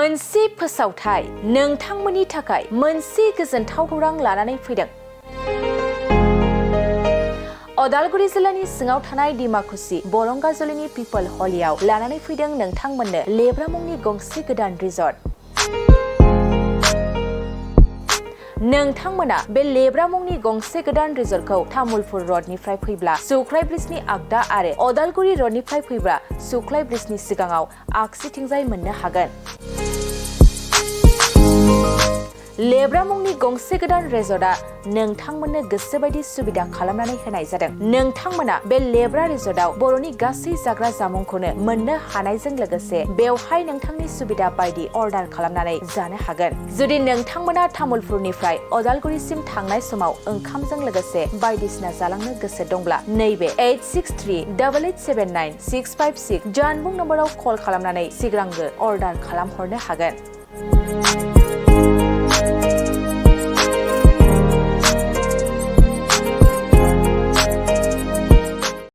मोनसे फोसावथाय नोंथांमोननि थाखाय मोनसे गोजोनथाव खौरां लानानै फैदों। अदालगुरि जिल्लानि सिङाव थानाय डिमाकुसि बरंगाजुलिनि पिपल हलियाव लानानै फैदों नोंथांमोननो लेब्रा मुंनि गंसे गोदान रिजर्ट। नोंथांमोना बे लेब्रा मुंनि गंसे गोदान रिजर्टखौ तामुलपुर रडनिफ्राय फैब्ला सुख्लाय ब्रिजनि आगदा आरो अदालगुरि रडनिफ्राय फैब्ला सुख्लाय ब्रिजनि सिगाङाव आगसिथिंजाय मोननो हागोन। लेब्रा मुंनि गंसे गोदान रिजर्टआ नोंथांमोननो गोसोबायदि सुबिदा खालामनानै होनाय जादों। नोंथांमोना बे लेब्रा रिजर्टआव बर'नि गासै जाग्रा जामुंखौनो मोननो हानायजों लोगोसे बेवहाय नोंथांनि सुबिदा बायदि अर्डार खालामनानै जानो हागोन। जुदि नोंथांमोना तामुलपुरनिफ्राय अदालगुरिसिम थांनाय समाव ओंखामजों लोगोसे बायदिसिना जालांनो गोसो दंब्ला नैबे 8638879656 जानबुं नम्बराव कल खालामनानै सिगांग्रो अर्डार खालामहरनो हागोन।